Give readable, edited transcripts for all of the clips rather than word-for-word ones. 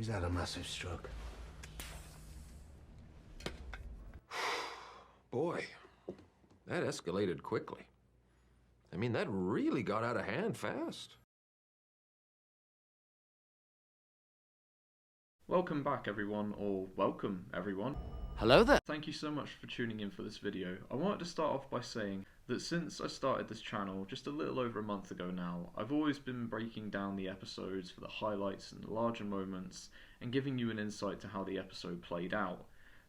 He's had a massive stroke. Boy, that escalated quickly. I mean, that really got out of hand fast. Welcome back everyone, or welcome everyone. Hello there. Thank you so much for tuning in for this video. I wanted to start off by saying that since I started this channel just a little over a month ago now, I've always been breaking down the episodes for the highlights and the larger moments and giving you an insight to how the episode played out.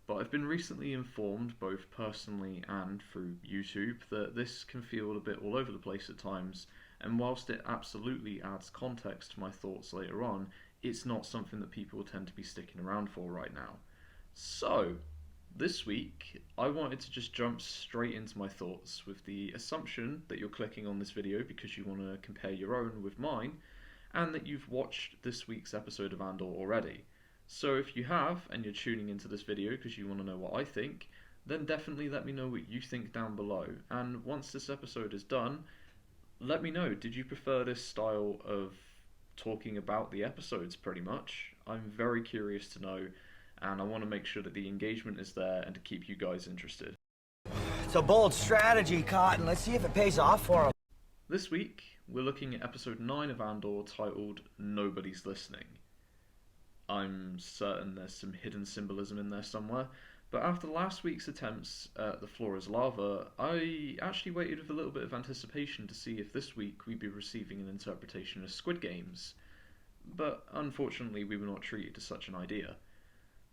But I've been recently informed, both personally and through YouTube, that this can feel a bit all over the place at times, and whilst it absolutely adds context to my thoughts later on, it's not something that people tend to be sticking around for right now. So, this week, I wanted to just jump straight into my thoughts with the assumption that you're clicking on this video because you want to compare your own with mine, and that you've watched this week's episode of Andor already. So if you have, and you're tuning into this video because you want to know what I think, then definitely let me know what you think down below. And once this episode is done, let me know, did you prefer this style of talking about the episodes pretty much? I'm very curious to know, and I want to make sure that the engagement is there and to keep you guys interested. It's a bold strategy, Cotton. Let's see if it pays off for him. This week, we're looking at episode 9 of Andor titled Nobody's Listening. I'm certain there's some hidden symbolism in there somewhere, but after last week's attempts at the floor is lava, I actually waited with a little bit of anticipation to see if this week we'd be receiving an interpretation of Squid Games. But unfortunately we were not treated to such an idea.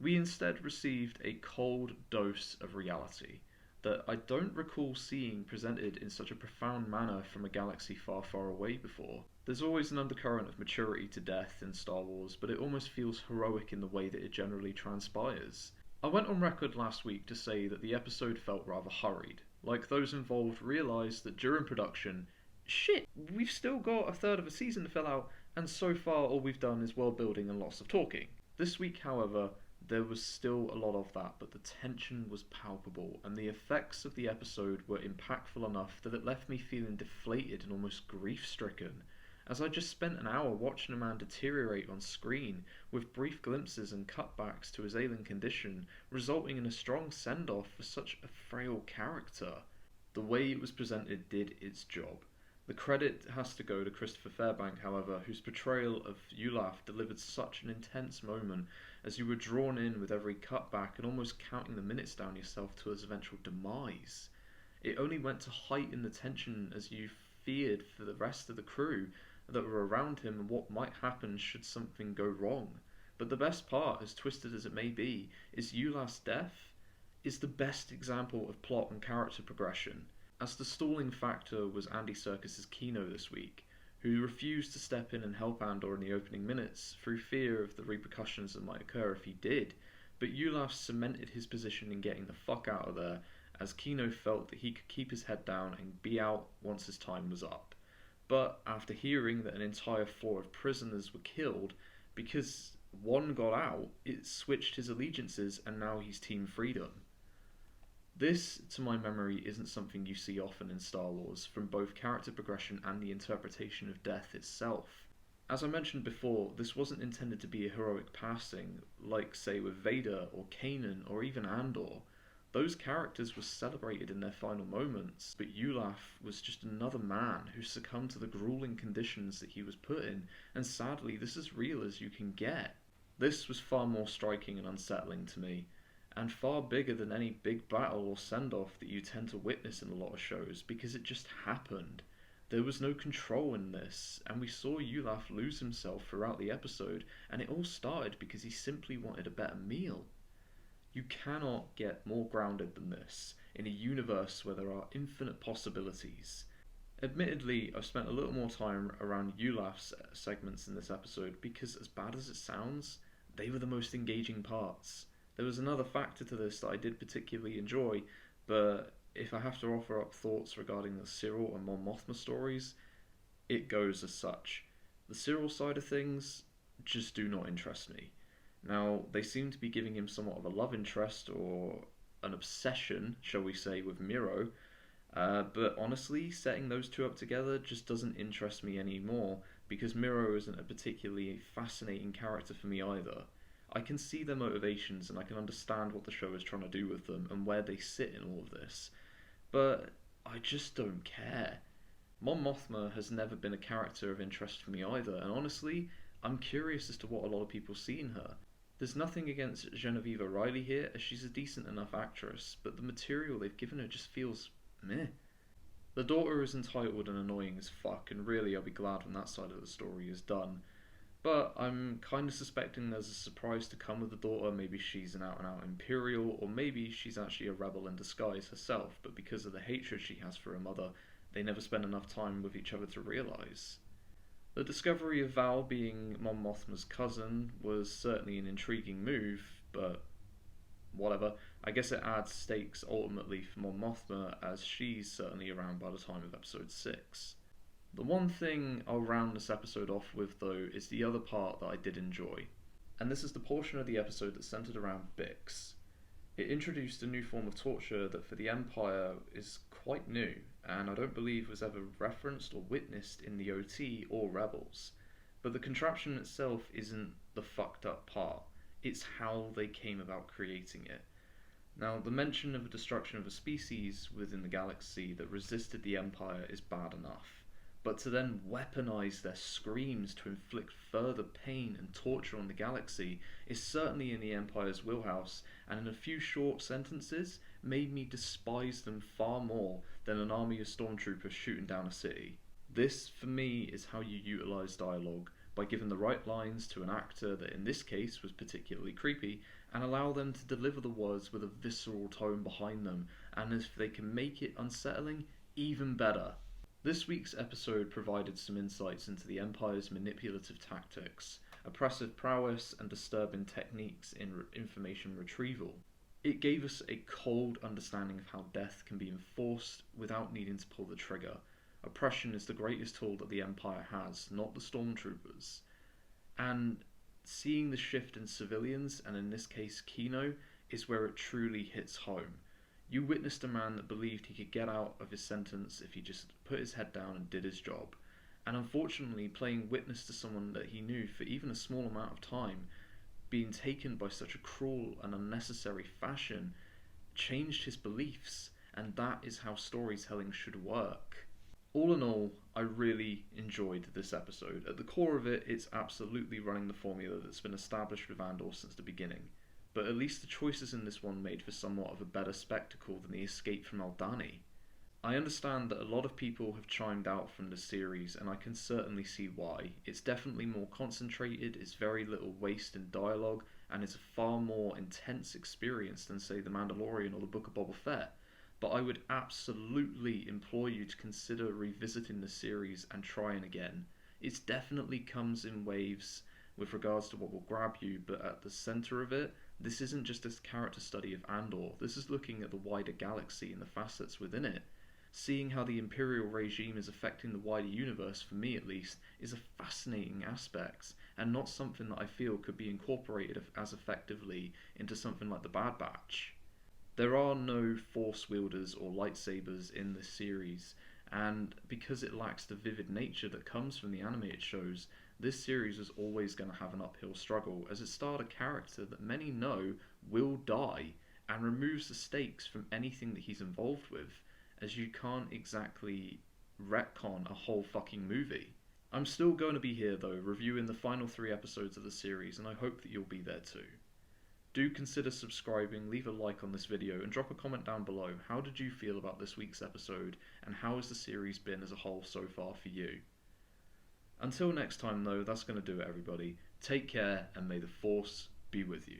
We instead received a cold dose of reality that I don't recall seeing presented in such a profound manner from a galaxy far, far away before. There's always an undercurrent of maturity to death in Star Wars, but it almost feels heroic in the way that it generally transpires. I went on record last week to say that the episode felt rather hurried, like those involved realised that during production, shit, we've still got a third of a season to fill out, and so far all we've done is world building and lots of talking. This week, however, there was still a lot of that, but the tension was palpable, and the effects of the episode were impactful enough that it left me feeling deflated and almost grief-stricken, as I just spent an hour watching a man deteriorate on screen, with brief glimpses and cutbacks to his ailing condition, resulting in a strong send-off for such a frail character. The way it was presented did its job. The credit has to go to Christopher Fairbank, however, whose portrayal of Yulaf delivered such an intense moment as you were drawn in with every cutback and almost counting the minutes down yourself to his eventual demise. It only went to heighten the tension as you feared for the rest of the crew that were around him and what might happen should something go wrong. But the best part, as twisted as it may be, is Yulaf's death is the best example of plot and character progression, as the stalling factor was Andy Serkis's Kino this week, who refused to step in and help Andor in the opening minutes through fear of the repercussions that might occur if he did, but Yulaf cemented his position in getting the fuck out of there, as Kino felt that he could keep his head down and be out once his time was up. But after hearing that an entire floor of prisoners were killed because one got out, it switched his allegiances and now he's Team Freedom. This, to my memory, isn't something you see often in Star Wars, from both character progression and the interpretation of death itself. As I mentioned before, this wasn't intended to be a heroic passing, like say with Vader or Kanan or even Andor. Those characters were celebrated in their final moments, but Yulaf was just another man who succumbed to the grueling conditions that he was put in, and sadly this is as real as you can get. This was far more striking and unsettling to me, and far bigger than any big battle or send-off that you tend to witness in a lot of shows, because it just happened. There was no control in this, and we saw Yulaf lose himself throughout the episode, and it all started because he simply wanted a better meal. You cannot get more grounded than this, in a universe where there are infinite possibilities. Admittedly, I've spent a little more time around Yulaf's segments in this episode because, as bad as it sounds, they were the most engaging parts. There was another factor to this that I did particularly enjoy, but if I have to offer up thoughts regarding the Cyril and Mon Mothma stories, it goes as such. The Cyril side of things just do not interest me. Now, they seem to be giving him somewhat of a love interest, or an obsession, shall we say, with Miro, but honestly, setting those two up together just doesn't interest me anymore, because Miro isn't a particularly fascinating character for me either. I can see their motivations and I can understand what the show is trying to do with them and where they sit in all of this, but I just don't care. Mon Mothma has never been a character of interest for me either, and honestly, I'm curious as to what a lot of people see in her. There's nothing against Genevieve O'Reilly here, as she's a decent enough actress, but the material they've given her just feels meh. The daughter is entitled and annoying as fuck, and really I'll be glad when that side of the story is done. But I'm kind of suspecting there's a surprise to come with the daughter. Maybe she's an out-and-out Imperial, or maybe she's actually a rebel in disguise herself, but because of the hatred she has for her mother, they never spend enough time with each other to realise. The discovery of Val being Mon Mothma's cousin was certainly an intriguing move, but whatever. I guess it adds stakes ultimately for Mon Mothma, as she's certainly around by the time of episode 6. The one thing I'll round this episode off with, though, is the other part that I did enjoy, and this is the portion of the episode that centred around Bix. It introduced a new form of torture that for the Empire is quite new, and I don't believe was ever referenced or witnessed in the OT or Rebels. But the contraption itself isn't the fucked up part, it's how they came about creating it. Now, the mention of the destruction of a species within the galaxy that resisted the Empire is bad enough, but to then weaponize their screams to inflict further pain and torture on the galaxy is certainly in the Empire's wheelhouse, and in a few short sentences made me despise them far more than an army of stormtroopers shooting down a city. This, for me, is how you utilise dialogue, by giving the right lines to an actor that in this case was particularly creepy, and allow them to deliver the words with a visceral tone behind them, and if they can make it unsettling, even better. This week's episode provided some insights into the Empire's manipulative tactics, oppressive prowess, and disturbing techniques in information retrieval. It gave us a cold understanding of how death can be enforced without needing to pull the trigger. Oppression is the greatest tool that the Empire has, not the stormtroopers. And seeing the shift in civilians, and in this case Kino, is where it truly hits home. You witnessed a man that believed he could get out of his sentence if he just put his head down and did his job. And unfortunately, playing witness to someone that he knew for even a small amount of time, being taken by such a cruel and unnecessary fashion, changed his beliefs, and that is how storytelling should work. All in all, I really enjoyed this episode. At the core of it, it's absolutely running the formula that's been established with Andor since the beginning. But at least the choices in this one made for somewhat of a better spectacle than the escape from Aldhani. I understand that a lot of people have chimed out from the series, and I can certainly see why. It's definitely more concentrated, it's very little waste in dialogue, and it's a far more intense experience than, say, The Mandalorian or the Book of Boba Fett. But I would absolutely implore you to consider revisiting the series and trying again. It definitely comes in waves with regards to what will grab you, but at the centre of it, this isn't just a character study of Andor, this is looking at the wider galaxy and the facets within it. Seeing how the Imperial regime is affecting the wider universe, for me at least, is a fascinating aspect, and not something that I feel could be incorporated as effectively into something like the Bad Batch. There are no Force wielders or lightsabers in this series, and because it lacks the vivid nature that comes from the animated shows, this series is always going to have an uphill struggle, as it starred a character that many know will die, and removes the stakes from anything that he's involved with, as you can't exactly retcon a whole fucking movie. I'm still going to be here though, reviewing the final 3 episodes of the series, and I hope that you'll be there too. Do consider subscribing, leave a like on this video, and drop a comment down below. How did you feel about this week's episode, and how has the series been as a whole so far for you? Until next time though, that's going to do it everybody. Take care, and may the Force be with you.